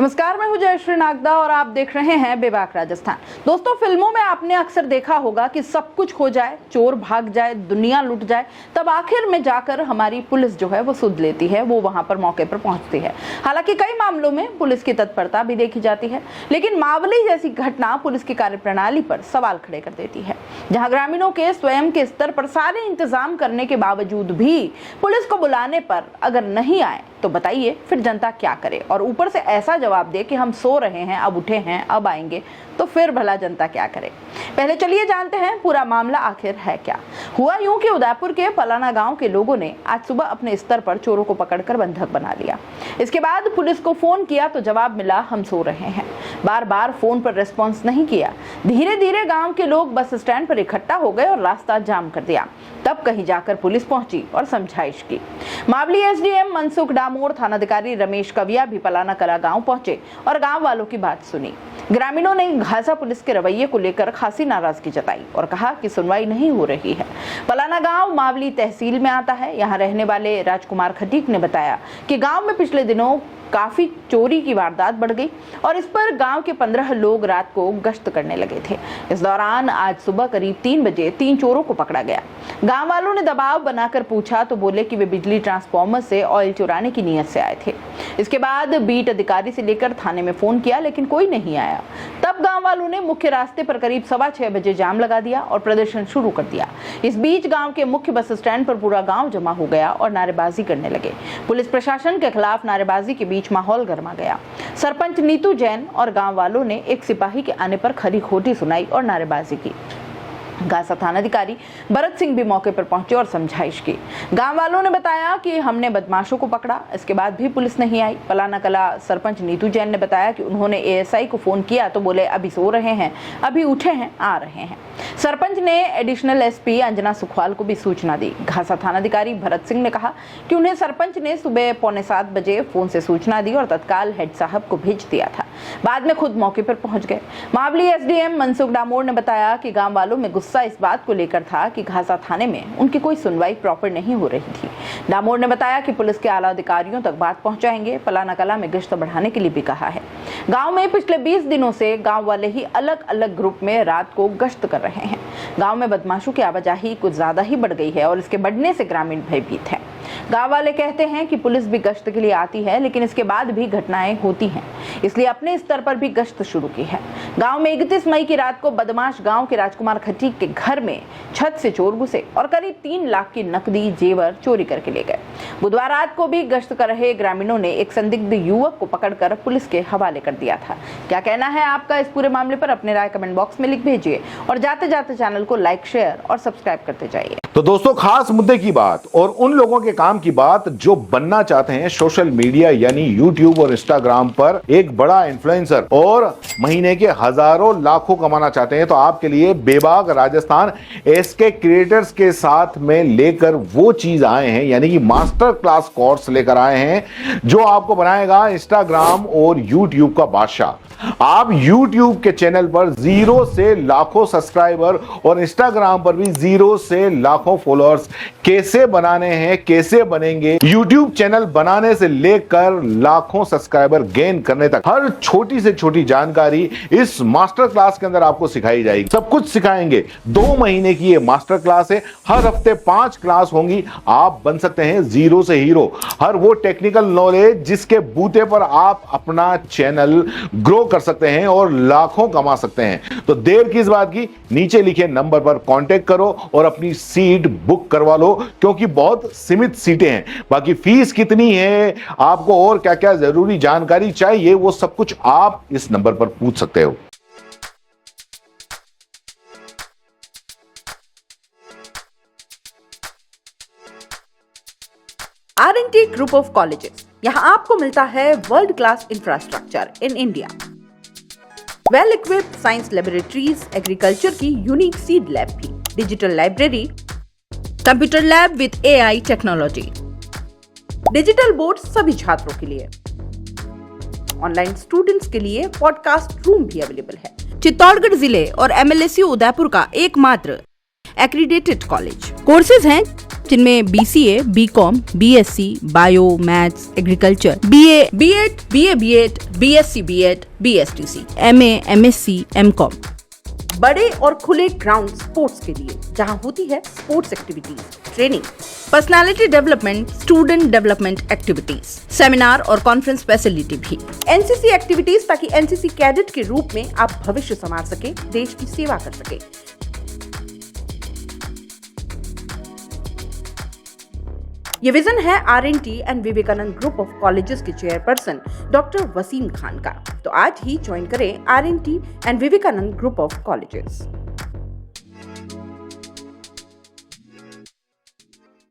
नमस्कार, मैं हूं जयश्री नागदा और आप देख रहे हैं बेबाक राजस्थान। दोस्तों, फिल्मों में आपने अक्सर देखा होगा कि सब कुछ हो जाए, चोर भाग जाए, दुनिया लुट जाए, तब आखिर में जाकर हमारी पुलिस जो है वो सुध लेती है, वो वहां पर मौके पर पहुंचती है। हालांकि कई मामलों में पुलिस की तत्परता भी देखी जाती है, लेकिन मावली जैसी घटना पुलिस की कार्यप्रणाली पर सवाल खड़े कर देती है। जहां ग्रामीणों के स्वयं के स्तर पर सारे इंतजाम करने के बावजूद भी पुलिस को बुलाने पर अगर नहीं आए तो बताइए फिर जनता क्या करे, और ऊपर से ऐसा जवाब दे कि हम सो रहे हैं, अब उठे हैं, अब आएंगे, तो फिर भला जनता क्या करे। पहले चलिए जानते हैं पूरा मामला आखिर है क्या। हुआ यूं कि उदयपुर के पलाना गांव के लोगों ने आज सुबह अपने स्तर पर चोरों को पकड़कर बंधक बना लिया। इसके बाद पुलिस को फोन किया तो जवाब मिला, हम सो रहे हैं। बार बार फोन पर रिस्पॉन्स नहीं किया। धीरे धीरे गांव के लोग बस स्टैंड पर इकट्ठा हो गए और रास्ता जाम कर दिया। तब कहीं जाकर पुलिस पहुंची और समझाइश की। मावली एसडीएम मनसुख डामोर, थानाधिकारी रमेश कविया भी पलाना कला गांव पहुंचे और गांव वालों की बात सुनी। ग्रामीणों ने घासा पुलिस के रवैये को लेकर खासी नाराजगी जताई और कहा कि सुनवाई नहीं हो रही है। पलाना गांव मावली तहसील में आता है। यहाँ रहने वाले राजकुमार खटीक ने बताया कि गांव में पिछले दिनों काफी चोरी की वारदात बढ़ गई और इस पर गांव के 15 लोग रात को गश्त करने लगे थे। इस दौरान आज सुबह करीब 3 बजे 3 चोरों को पकड़ा गया। गांव वालों ने दबाव बनाकर पूछा तो बोले कि वे बिजली ट्रांसफार्मर से ऑयल चुराने की नीयत से आए थे। इसके बाद बीट अधिकारी से लेकर थाने में फोन किया, लेकिन कोई नहीं आया। तब गांव वालों ने मुख्य रास्ते पर करीब 6:15 बजे जाम लगा दिया और प्रदर्शन शुरू कर दिया। इस बीच गांव के मुख्य बस स्टैंड पर पूरा गांव जमा हो गया और नारेबाजी करने लगे। पुलिस प्रशासन के खिलाफ नारेबाजी के बीच माहौल गर्मा गया। सरपंच नीतू जैन और गांव वालों ने एक सिपाही के आने पर खरी खोटी सुनाई और नारेबाजी की। घासा थानाधिकारी भरत सिंह भी मौके पर पहुंचे और समझाइश की। गांव वालों ने बताया कि हमने बदमाशों को पकड़ा, इसके बाद भी पुलिस नहीं आई। पलाना कला सरपंच नीतू जैन ने बताया कि उन्होंने एएसआई को फोन किया तो बोले अभी सो रहे हैं, अभी उठे हैं, आ रहे हैं। सरपंच ने एडिशनल एसपी अंजना सुखवाल को भी सूचना दी। घासा थानाधिकारी भरत सिंह ने कहा कि उन्हें सरपंच ने सुबह 6:45 बजे फोन से सूचना दी और तत्काल हेड साहब को भेज दिया था। बाद में खुद मौके पर पहुंच गए। मावली एसडीएम मनसुख डामोर ने बताया कि गांव वालों में गुस्सा इस बात को लेकर था कि घासा थाने में उनकी कोई सुनवाई प्रॉपर नहीं हो रही थी। डामोर ने बताया कि पुलिस के आला अधिकारियों तक बात पहुंचाएंगे। पलाना कला में गश्त बढ़ाने के लिए भी कहा है। गांव में पिछले 20 दिनों से गांव वाले ही अलग अलग ग्रुप में रात को गश्त कर रहे हैं। गांव में बदमाशों की आवाजाही कुछ ज्यादा ही बढ़ गई है और इसके बढ़ने से ग्रामीण भयभीत है। गांव वाले कहते हैं कि पुलिस भी गश्त के लिए आती है, लेकिन इसके बाद भी घटनाएं होती हैं, इसलिए अपने स्तर पर भी गश्त शुरू की है। गांव में 31 मई की रात को बदमाश गांव के राजकुमार खटीक के घर में छत से चोर घुसे और करीब 3 लाख की नकदी जेवर चोरी करके ले गए। बुधवार रात को भी गश्त कर रहे ग्रामीणों ने एक संदिग्ध युवक को पकड़कर पुलिस के हवाले कर दिया था। क्या कहना है आपका इस पूरे मामले पर? अपने राय कमेंट बॉक्स में लिख भेजिए और जाते जाते चैनल को लाइक, शेयर और सब्सक्राइब करते जाइए। तो दोस्तों, खास मुद्दे की बात और उन लोगों के काम की बात जो बनना चाहते हैं सोशल मीडिया यानी यूट्यूब और इंस्टाग्राम पर एक बड़ा इन्फ्लुएंसर और महीने के हजारों लाखों कमाना चाहते हैं, तो आपके लिए बेबाक राजस्थान एसके क्रिएटर्स के साथ में लेकर वो चीज आए हैं, यानी कि मास्टर क्लास कोर्स लेकर आए हैं जो आपको बनाएगा इंस्टाग्राम और यूट्यूब का बादशाह। आप YouTube के चैनल पर 0 से लाखों सब्सक्राइबर और इंस्टाग्राम पर भी 0 से लाखों फॉलोअर्स कैसे बनाने हैं, कैसे बनेंगे, YouTube चैनल बनाने से लेकर लाखों सब्सक्राइबर गेन करने तक हर छोटी से छोटी जानकारी इस मास्टर क्लास के अंदर आपको सिखाई जाएगी। सब कुछ सिखाएंगे। 2 महीने की ये मास्टर क्लास है। हर हफ्ते 5 क्लास होंगी। आप बन सकते हैं 0 से हीरो। हर वो टेक्निकल नॉलेज जिसके बूते पर आप अपना चैनल ग्रो कर सकते हैं और लाखों कमा सकते हैं। तो देर किस बात की, नीचे लिखे नंबर पर कांटेक्ट करो और अपनी सीट बुक करवा लो, क्योंकि बहुत सीमित सीटें हैं। बाकी फीस कितनी है, आपको और क्या क्या जरूरी जानकारी चाहिए, वो सब कुछ आप इस नंबर पर पूछ सकते हो। R&T ग्रुप ऑफ कॉलेजेस, यहाँ आपको मिलता है world class infrastructure in India, well equipped science laboratories, agriculture की यूनिक सीड लैब भी, digital library, computer lab with AI technology, digital board सभी छात्रों के लिए, ऑनलाइन स्टूडेंट्स के लिए पॉडकास्ट रूम भी अवेलेबल है। चित्तौड़गढ़ जिले और MLSU उदयपुर का एकमात्र एक्रीडेटेड कॉलेज। कोर्सेज हैं जिनमें BCA, BCom, BSc, bio, maths, agriculture, BA, B.Ed, BA, BSc, B.Ed, BSTC, MA, MSc, MCom। बड़े और खुले ग्राउंड स्पोर्ट्स के लिए जहां होती है sports activities, training, personality development, student development activities, seminar और कॉन्फ्रेंस फैसिलिटी भी, एनसीसी एक्टिविटीज, ताकि एनसीसी कैडेट के रूप में आप भविष्य संवार सके, देश की सेवा कर सके। ये विजन है RNT and Vivekananda group of colleges के चेयरपर्सन डॉक्टर वसीम खान का। तो आज ही ज्वाइन करें RNT and Vivekananda group of colleges.